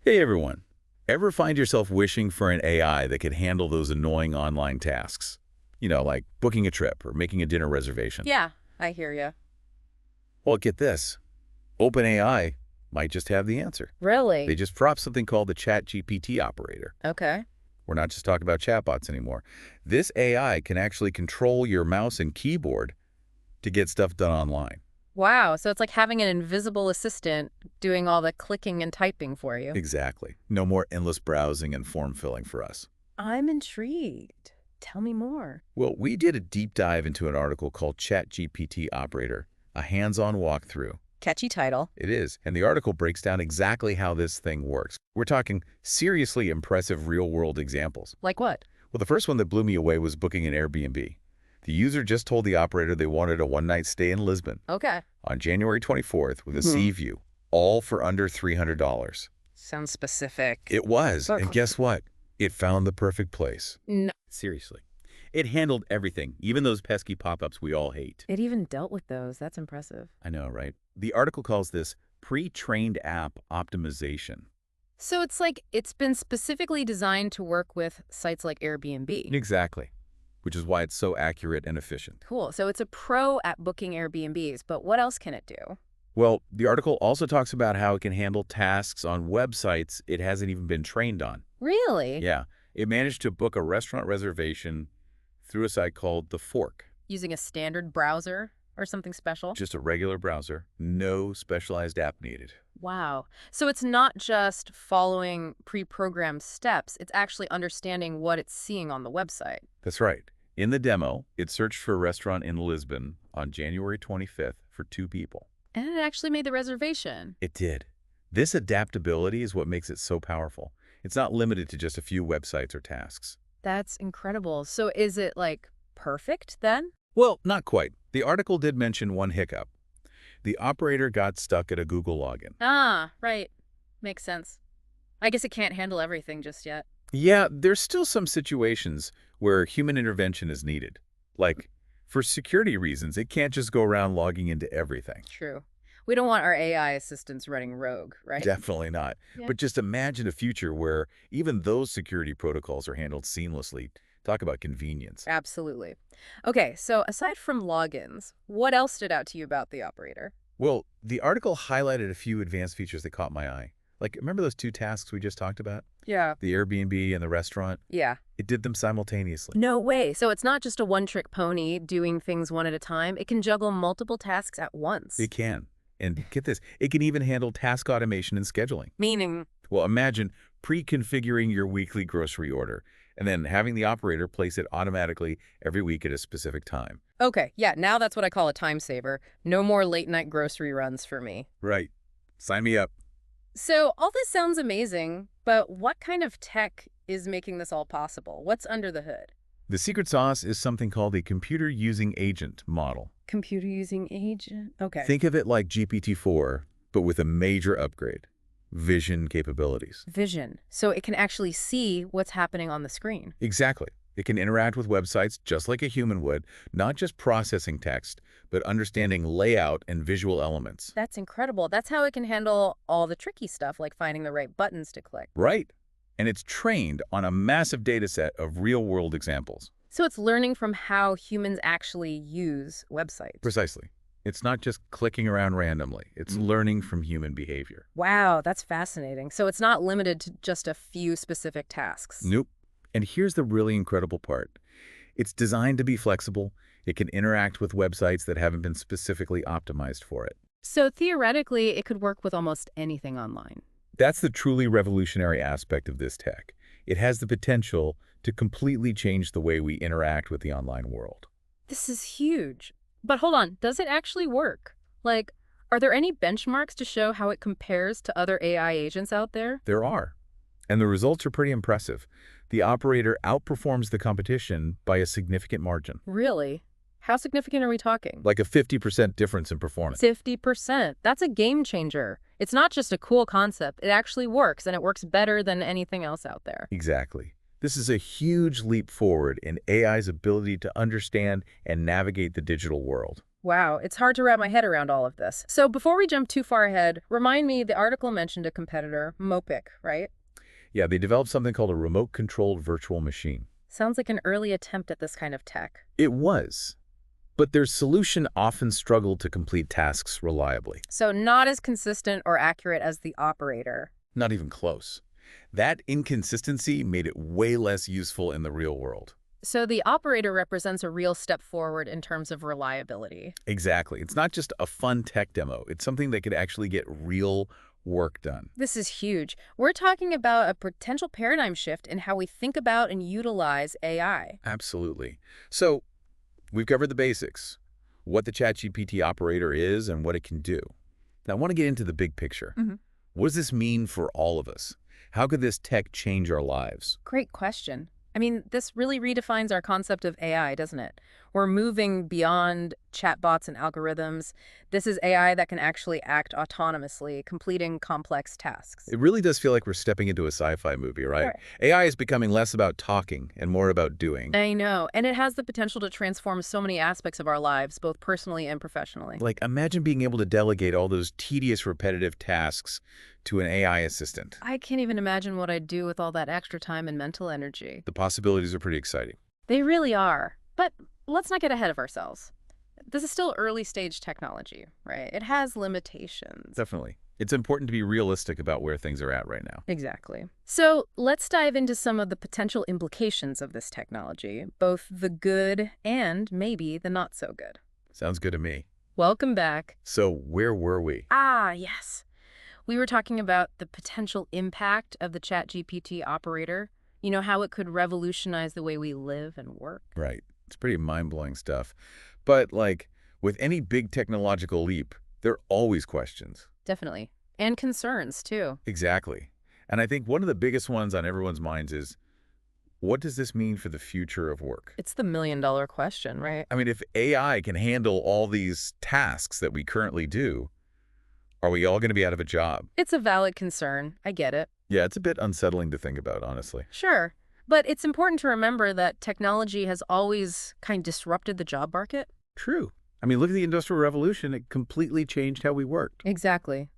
Hey everyone. Ever find yourself wishing for an AI that could handle those annoying online tasks? Like booking a trip or making a dinner reservation. Yeah, I hear you. Well, get this. OpenAI might just have the answer. They Really? just dropped something called the ChatGPT Operator. Okay. We're not just talking about chatbots anymore. This AI can actually control your mouse and keyboard to get stuff done online. Wow, so it's like having an invisible assistant doing all the clicking and typing for you. Exactly. No more endless browsing and form filling for us. I'm intrigued. Tell me more. Well, we did a deep dive into an article called ChatGPT Operator, a hands-on walkthrough. Catchy title. It is, and the article breaks down exactly how this thing works. We're talking seriously impressive real-world examples. Like what? Well, the first one that blew me away was booking an Airbnb. The user just told the operator they wanted a one-night stay in Lisbon Okay. on January 24th with a sea view, all for under $300. Sounds specific. It was, But- and guess what? It found the perfect place. No, Seriously. It handled everything, even those pesky pop-ups we all hate. it even dealt with those. That's impressive. I know, right? The article calls this pre-trained app optimization. So it's like it's been specifically designed to work with sites like Airbnb. Exactly, which is why it's so accurate and efficient. Cool. So it's a pro at booking Airbnbs, but what else can it do? Well, the article also talks about how it can handle tasks on websites it hasn't even been trained on. Really? Yeah, it managed to book a restaurant reservation through a site called The Fork. Using a standard browser or something special? Just a regular browser, no specialized app needed. Wow. So it's not just following pre-programmed steps, it's actually understanding what it's seeing on the website. That's right. In the demo, it searched for a restaurant in Lisbon on January 25th for 2 people. And it actually made the reservation. It did. This adaptability is what makes it so powerful. It's not limited to just a few websites or tasks. That's incredible. So is it like perfect then? Well, not quite. The article did mention one hiccup. The operator got stuck at a Google login. Ah, right. Makes sense. I guess it can't handle everything just yet. Yeah, there's still some situations where human intervention is needed. Like, for security reasons, it can't just go around logging into everything. True. We don't want our AI assistants running rogue, right? Definitely not. Yeah. But just imagine a future where even those security protocols are handled seamlessly. Talk about convenience. Absolutely. Okay, so aside from logins, what else stood out to you about the operator? Well, the article highlighted a few advanced features that caught my eye. Like, remember those 2 tasks we just talked about? Yeah. The Airbnb and the restaurant? Yeah. It did them simultaneously. No way. So it's not just a one-trick pony doing things one at a time. It can juggle multiple tasks at once. It can. And get this, it can even handle task automation and scheduling. Meaning? Well, imagine pre-configuring your weekly grocery order and then having the operator place it automatically every week at a specific time. Okay, yeah, now that's what I call a time saver. No more late-night grocery runs for me. Right. Sign me up. So all this sounds amazing, but what kind of tech is making this all possible? What's under the hood? The secret sauce is something called a computer-using agent model. Computer using agent? Okay. Think of it like GPT-4, but with a major upgrade. Vision capabilities. Vision. So it can actually see what's happening on the screen. Exactly. It can interact with websites just like a human would, not just processing text, but understanding layout and visual elements. That's incredible. That's how it can handle all the tricky stuff like finding the right buttons to click. Right. And it's trained on a massive data set of real-world examples. So it's learning from how humans actually use websites. Precisely. It's not just clicking around randomly. It's learning from human behavior. Wow, that's fascinating. So it's not limited to just a few specific tasks. Nope. And here's the really incredible part. It's designed to be flexible. It can interact with websites that haven't been specifically optimized for it. So theoretically, it could work with almost anything online. That's the truly revolutionary aspect of this tech. It has the potential to completely change the way we interact with the online world. This is huge. But hold on, does it actually work? Like, are there any benchmarks to show how it compares to other AI agents out there? There are. And the results are pretty impressive. The operator outperforms the competition by a significant margin. Really? How significant are we talking? Like a 50% difference in performance. 50%. That's a game changer. It's not just a cool concept. It actually works, and it works better than anything else out there. Exactly. This is a huge leap forward in AI's ability to understand and navigate the digital world. Wow, it's hard to wrap my head around all of this. So before we jump too far ahead, remind me the article mentioned a competitor, Mopic, right? Yeah, they developed something called a remote-controlled virtual machine. Sounds like an early attempt at this kind of tech. It was, but their solution often struggled to complete tasks reliably. So not as consistent or accurate as the operator. Not even close. That inconsistency made it way less useful in the real world. So the operator represents a real step forward in terms of reliability. Exactly. It's not just a fun tech demo. It's something that could actually get real work done. This is huge. We're talking about a potential paradigm shift in how we think about and utilize AI. Absolutely. So we've covered the basics, what the ChatGPT operator is and what it can do. Now I want to get into the big picture. What does this mean for all of us? How could this tech change our lives? Great question. I mean, this really redefines our concept of AI, doesn't it? We're moving beyond chatbots and algorithms. This is AI that can actually act autonomously, completing complex tasks. It really does feel like we're stepping into a sci-fi movie, right? Sure. AI is becoming less about talking and more about doing. I know, and it has the potential to transform so many aspects of our lives, both personally and professionally. Like, imagine being able to delegate all those tedious, repetitive tasks to an AI assistant. I can't even imagine what I'd do with all that extra time and mental energy. The possibilities are pretty exciting. They really are. But let's not get ahead of ourselves. This is still early stage technology, right? It has limitations. Definitely. It's important to be realistic about where things are at right now. Exactly. So let's dive into some of the potential implications of this technology, both the good and maybe the not so good. Sounds good to me. Welcome back. So where were we? Ah, yes. We were talking about the potential impact of the ChatGPT operator. You know, how it could revolutionize the way we live and work. Right. It's pretty mind-blowing stuff. But, like, with any big technological leap, there are always questions. Definitely. And concerns, too. Exactly. And I think one of the biggest ones on everyone's minds is, what does this mean for the future of work? It's the million-dollar question, right? I mean, if AI can handle all these tasks that we currently do, are we all going to be out of a job? It's a valid concern. I get it. Yeah, it's a bit unsettling to think about, honestly. Sure. But it's important to remember that technology has always kind of disrupted the job market. True. I mean, look at the Industrial Revolution. It completely changed how we worked. Exactly.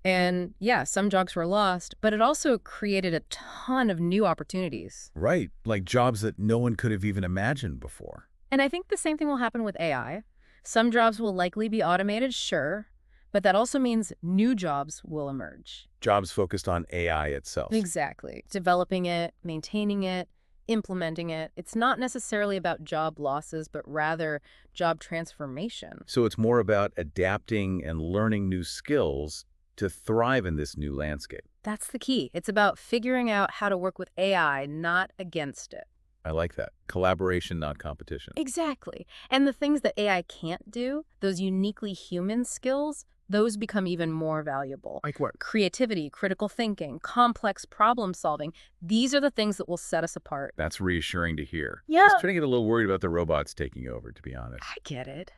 And yeah, some jobs were lost, but it also created a ton of new opportunities. Right. Like jobs that no one could have even imagined before. And I think the same thing will happen with AI. Some jobs will likely be automated, sure, but that also means new jobs will emerge. Jobs focused on AI itself. Exactly. Developing it, maintaining it, implementing it. It's not necessarily about job losses, but rather job transformation. So it's more about adapting and learning new skills to thrive in this new landscape. That's the key. It's about figuring out how to work with AI, not against it. I like that. Collaboration, not competition. Exactly. And the things that AI can't do, those uniquely human skills, those become even more valuable. Like what? Creativity, critical thinking, complex problem solving. These are the things that will set us apart. That's reassuring to hear. Yeah. I was trying to get a little worried about the robots taking over, to be honest. I get it.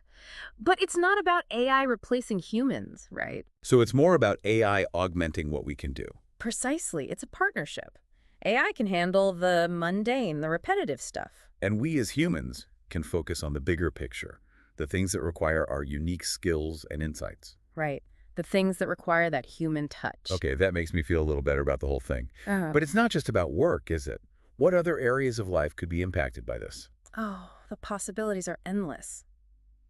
But it's not about AI replacing humans, right? So it's more about AI augmenting what we can do. Precisely. It's a partnership. AI can handle the mundane, the repetitive stuff. And we as humans can focus on the bigger picture, the things that require our unique skills and insights. Right. The things that require that human touch. Okay, that makes me feel a little better about the whole thing. Uh, But it's not just about work, is it? What other areas of life could be impacted by this? oh, the possibilities are endless.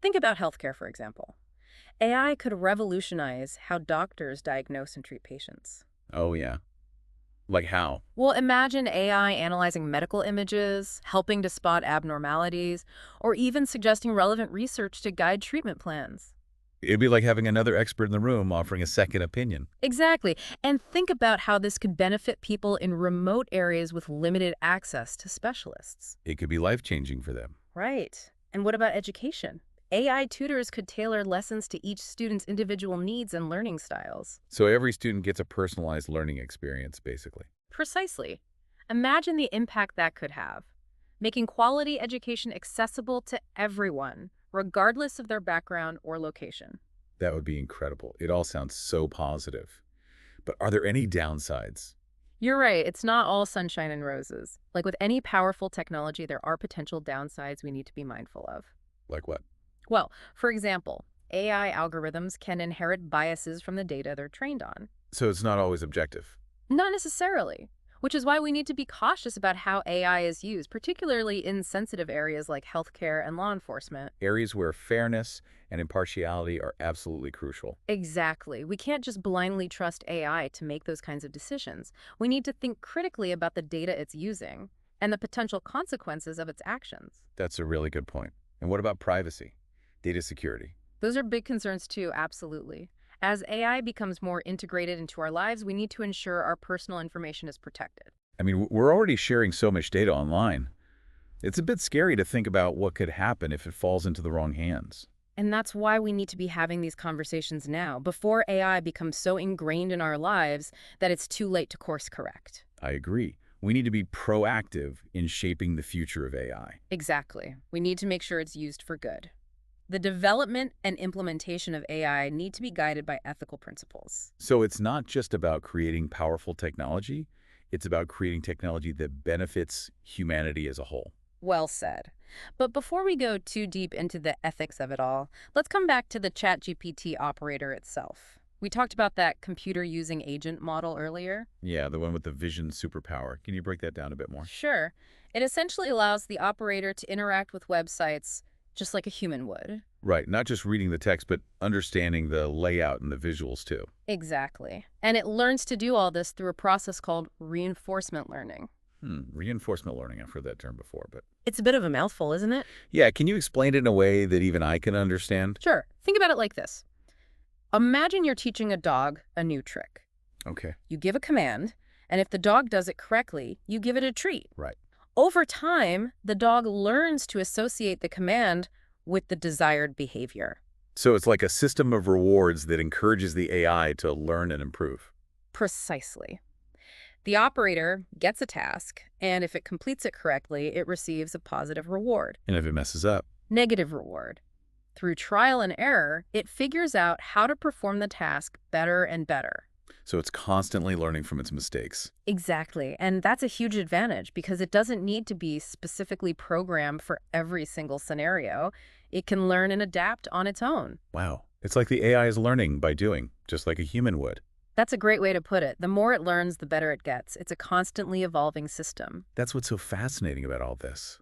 Think about healthcare, for example. AI could revolutionize how doctors diagnose and treat patients. Oh, yeah. Like how? Well, imagine AI analyzing medical images, helping to spot abnormalities, or even suggesting relevant research to guide treatment plans. It'd be like having another expert in the room offering a second opinion. Exactly. And think about how this could benefit people in remote areas with limited access to specialists. It could be life-changing for them. Right. And what about education? AI tutors could tailor lessons to each student's individual needs and learning styles. So every student gets a personalized learning experience, basically. Precisely. Imagine the impact that could have, making quality education accessible to everyone, regardless of their background or location. That would be incredible. It all sounds so positive. But are there any downsides? You're right, it's not all sunshine and roses. Like with any powerful technology, there are potential downsides we need to be mindful of. Like what? Well, for example, AI algorithms can inherit biases from the data they're trained on. So it's not always objective. Not necessarily, which is why we need to be cautious about how AI is used, particularly in sensitive areas like healthcare and law enforcement. Areas where fairness and impartiality are absolutely crucial. Exactly. We can't just blindly trust AI to make those kinds of decisions. We need to think critically about the data it's using and the potential consequences of its actions. That's a really good point. And what about privacy? Data security? Those are big concerns too, absolutely. As AI becomes more integrated into our lives, we need to ensure our personal information is protected. I mean, we're already sharing so much data online. It's a bit scary to think about what could happen if it falls into the wrong hands. And that's why we need to be having these conversations now, before AI becomes so ingrained in our lives that it's too late to course correct. I agree. We need to be proactive in shaping the future of AI. Exactly. We need to make sure it's used for good. The development and implementation of AI need to be guided by ethical principles. So it's not just about creating powerful technology, it's about creating technology that benefits humanity as a whole. Well said. But before we go too deep into the ethics of it all, let's come back to the ChatGPT operator itself. We talked about that computer using agent model earlier. Yeah, the one with the vision superpower. Can you break that down a bit more? Sure. It essentially allows the operator to interact with websites just like a human would. Right, not just reading the text, but understanding the layout and the visuals too. Exactly. And it learns to do all this through a process called reinforcement learning. Reinforcement learning. I've heard that term before, but... It's a bit of a mouthful, isn't it? Yeah, can you explain it in a way that even I can understand? Sure. Think about it like this. Imagine you're teaching a dog a new trick. Okay. You give a command, and if the dog does it correctly, you give it a treat. Right. Over time, the dog learns to associate the command with the desired behavior. So it's like a system of rewards that encourages the AI to learn and improve. Precisely. The operator gets a task, and if it completes it correctly, it receives a positive reward. And if it messes up? Negative reward. Through trial and error, it figures out how to perform the task better and better. So it's constantly learning from its mistakes. Exactly. And that's a huge advantage because it doesn't need to be specifically programmed for every single scenario. It can learn and adapt on its own. Wow. It's like the AI is learning by doing, just like a human would. That's a great way to put it. The more it learns, the better it gets. It's a constantly evolving system. That's what's so fascinating about all this.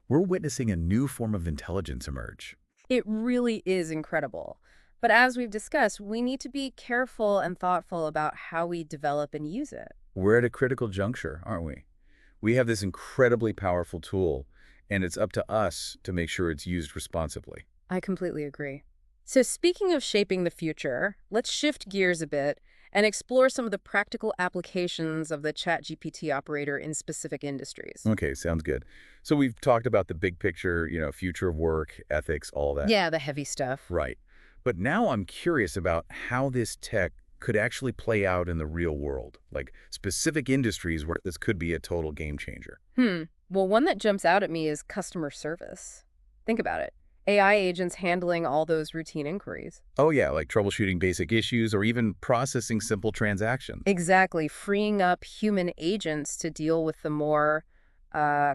We're witnessing a new form of intelligence emerge. It really is incredible. But as we've discussed, we need to be careful and thoughtful about how we develop and use it. We're at a critical juncture, aren't we? We have this incredibly powerful tool, and it's up to us to make sure it's used responsibly. I completely agree. So speaking of shaping the future, let's shift gears a bit and explore some of the practical applications of the ChatGPT operator in specific industries. Okay, sounds good. So we've talked about the big picture, future of work, ethics, all that. Yeah, the heavy stuff. Right. But now I'm curious about how this tech could actually play out in the real world, like specific industries where this could be a total game changer. Well, one that jumps out at me is customer service. Think about it. AI agents handling all those routine inquiries. Oh yeah, like troubleshooting basic issues or even processing simple transactions. Exactly, freeing up human agents to deal with the more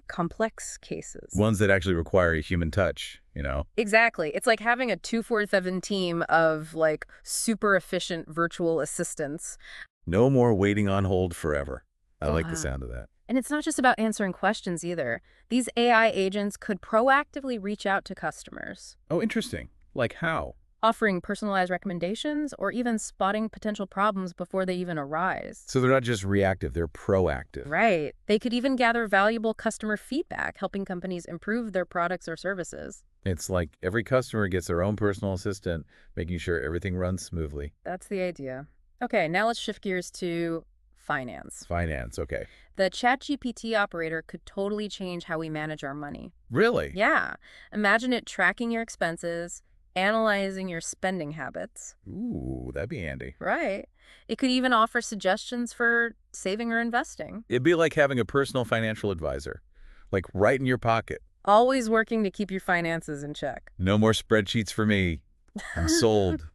complex cases. Ones that actually require a human touch, Exactly. It's like having a 247 team of like super efficient virtual assistants. No more waiting on hold forever. I like the Wow. sound of that. And it's not just about answering questions either. These AI agents could proactively reach out to customers, Oh, interesting. Like how? offering personalized recommendations or even spotting potential problems before they even arise. So they're not just reactive, they're proactive. Right. They could even gather valuable customer feedback, helping companies improve their products or services. It's like every customer gets their own personal assistant, making sure everything runs smoothly. That's the idea. Okay, now let's shift gears to finance. Finance, okay. The ChatGPT operator could totally change how we manage our money. Really? Yeah. Imagine it tracking your expenses, analyzing your spending habits. Ooh, that'd be handy. Right. It could even offer suggestions for saving or investing. It'd be like having a personal financial advisor, like right in your pocket. Always working to keep your finances in check. No more spreadsheets for me. I'm sold.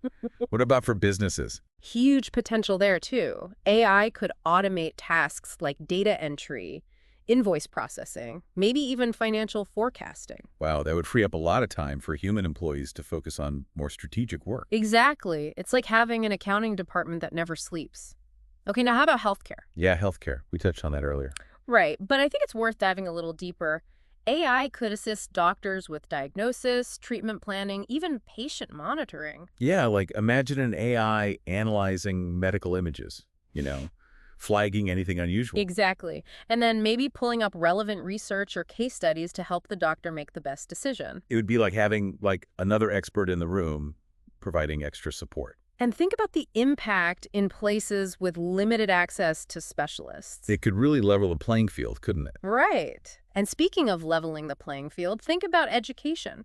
What about for businesses? Huge potential there, too. AI could automate tasks like data entry, invoice processing, maybe even financial forecasting. Wow, that would free up a lot of time for human employees to focus on more strategic work. Exactly. It's like having an accounting department that never sleeps. Okay, now how about healthcare? Yeah, healthcare. We touched on that earlier. Right, but I think it's worth diving a little deeper. AI could assist doctors with diagnosis, treatment planning, even patient monitoring. Yeah, like imagine an AI analyzing medical images, flagging anything unusual. Exactly. And then maybe pulling up relevant research or case studies to help the doctor make the best decision. It would be like having another expert in the room providing extra support. And think about the impact in places with limited access to specialists. It could really level the playing field, couldn't it? Right. And speaking of leveling the playing field, think about education.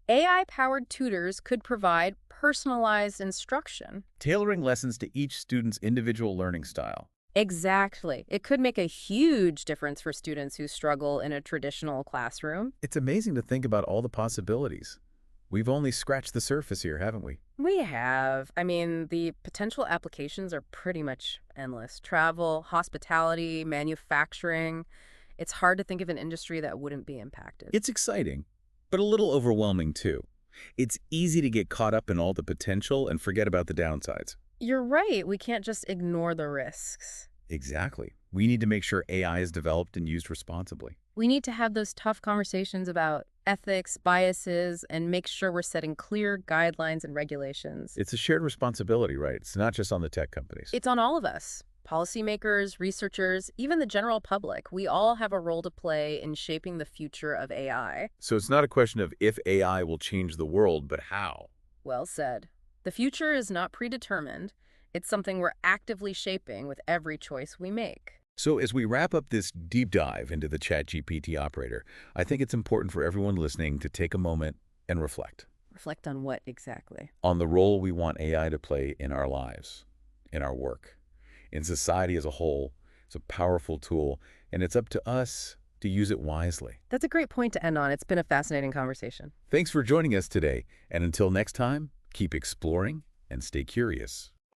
AI-powered tutors could provide personalized instruction. Tailoring lessons to each student's individual learning style. Exactly. It could make a huge difference for students who struggle in a traditional classroom. It's amazing to think about all the possibilities. We've only scratched the surface here, haven't we? We have. I mean, the potential applications are pretty much endless. Travel, hospitality, manufacturing. It's hard to think of an industry that wouldn't be impacted. It's exciting, but a little overwhelming too. It's easy to get caught up in all the potential and forget about the downsides. You're right. We can't just ignore the risks. Exactly. We need to make sure AI is developed and used responsibly. We need to have those tough conversations about ethics, biases, and make sure we're setting clear guidelines and regulations. It's a shared responsibility, right? It's not just on the tech companies. It's on all of us. Policymakers, researchers, even the general public. We all have a role to play in shaping the future of AI. So it's not a question of if AI will change the world, but how. Well said. The future is not predetermined. It's something we're actively shaping with every choice we make. So as we wrap up this deep dive into the ChatGPT operator, I think it's important for everyone listening to take a moment and reflect. Reflect on what exactly? On the role we want AI to play in our lives, in our work, in society as a whole. It's a powerful tool, and it's up to us to use it wisely. That's a great point to end on. It's been a fascinating conversation. Thanks for joining us today, and until next time, keep exploring and stay curious.